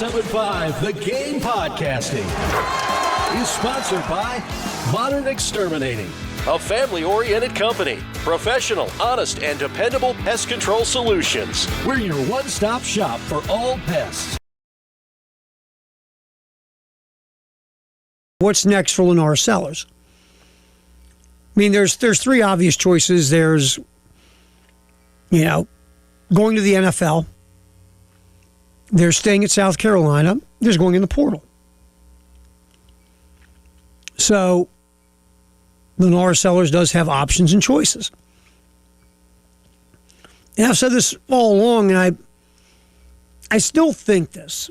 1075 The Game Podcasting is sponsored by Modern Exterminating, a family-oriented company. Professional, honest, and dependable pest control solutions. We're your one-stop shop for all pests. What's next for LaNorris Sellers? I mean, there's three obvious choices. There's, going to the NFL. There's staying at South Carolina. There's going in the portal. So, LaNorris Sellers does have options and choices. And I've said this all along, and I still think this.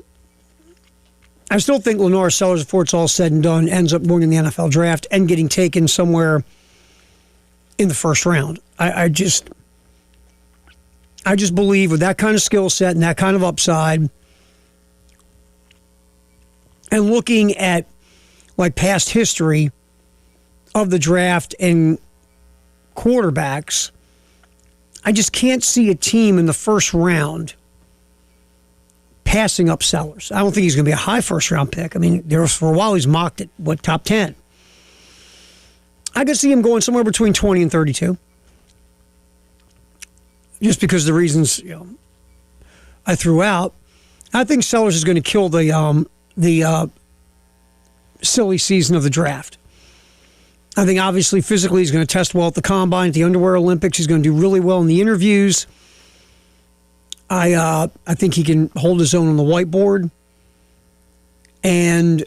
I still think LaNorris Sellers, before it's all said and done, ends up going in the NFL draft and getting taken somewhere in the first round. I just believe with that kind of skill set and that kind of upside, and looking at past history of the draft and quarterbacks, I just can't see a team in the first round passing up Sellers. I don't think he's going to be a high first-round pick. I mean, for a while he's mocked at, top 10. I could see him going somewhere between 20 and 32. Just because of the reasons I threw out. I think Sellers is going to kill the silly season of the draft. I think obviously physically he's going to test well at the combine, at the underwear Olympics. He's going to do really well in the interviews. I think he can hold his own on the whiteboard. And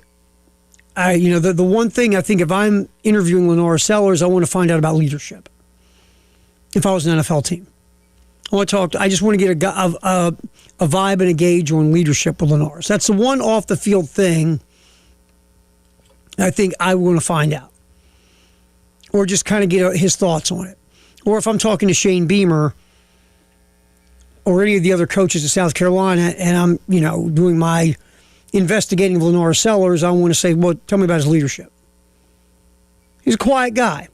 the one thing I think, if I'm interviewing LaNorris Sellers, I want to find out about leadership. If I was an NFL team, I just want to get a vibe and a gauge on leadership with LaNorris. That's the one off the field thing I think I want to find out, or just kind of get his thoughts on it. Or if I'm talking to Shane Beamer or any of the other coaches at South Carolina, and I'm doing my investigating of LaNorris Sellers, I want to say, well, tell me about his leadership. He's a quiet guy.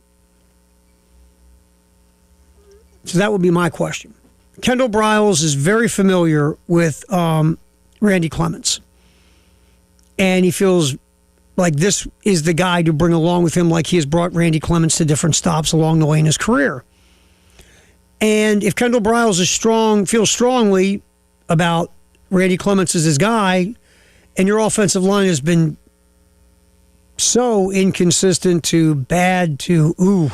So that would be my question. Kendall Briles is very familiar with Randy Clements. And he feels like this is the guy to bring along with him, like he has brought Randy Clements to different stops along the way in his career. And if Kendall Briles feels strongly about Randy Clements as his guy, and your offensive line has been so inconsistent to bad to ooh,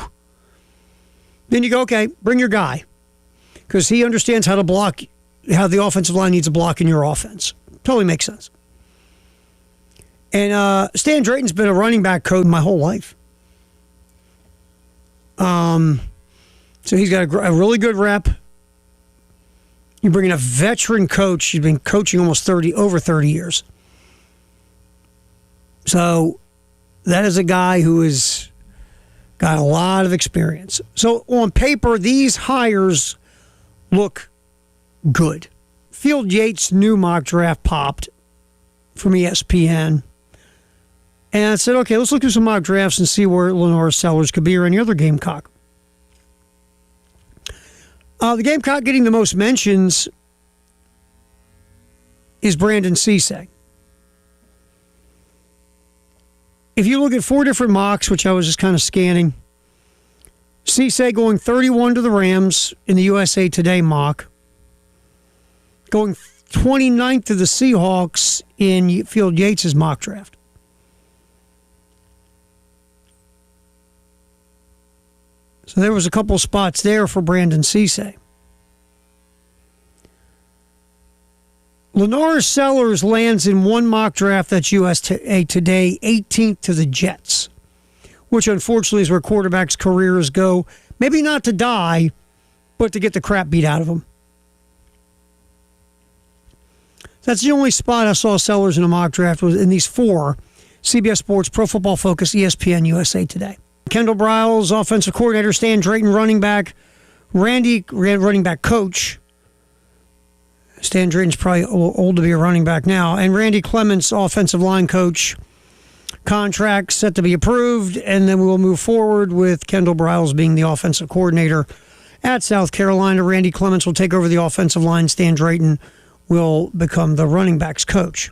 then you go, okay, bring your guy. Because he understands how to block, how the offensive line needs a block in your offense. Totally makes sense. And Stan Drayton's been a running back coach my whole life. So he's got a really good rep. You bring in a veteran coach. He's been coaching over 30 years. So that is a guy who has got a lot of experience. So on paper, these hires look good. Field Yates' new mock draft popped from ESPN. And I said, okay, let's look through some mock drafts and see where LaNorris Sellers could be, or any other Gamecock. The Gamecock getting the most mentions is Brandon Cisse. If you look at 4 different mocks, which I was just kind of scanning, Cisse going 31 to the Rams in the USA Today mock, going 29th to the Seahawks in Field Yates' mock draft. So there was a couple spots there for Brandon Cisse. LaNorris Sellers lands in one mock draft that's USA Today, 18th to the Jets, which unfortunately is where quarterbacks' careers go. Maybe not to die, but to get the crap beat out of them. That's the only spot I saw Sellers in a mock draft, was in these 4: CBS Sports, Pro Football Focus, ESPN, USA Today. Kendall Briles, offensive coordinator; Stan Drayton, running back; Randy, running back coach. Stan Drayton's probably old to be a running back now. And Randy Clements, offensive line coach. Contract set to be approved, and then we will move forward with Kendall Briles being the offensive coordinator at South Carolina. Randy Clements will take over the offensive line. Stan Drayton will become the running backs coach.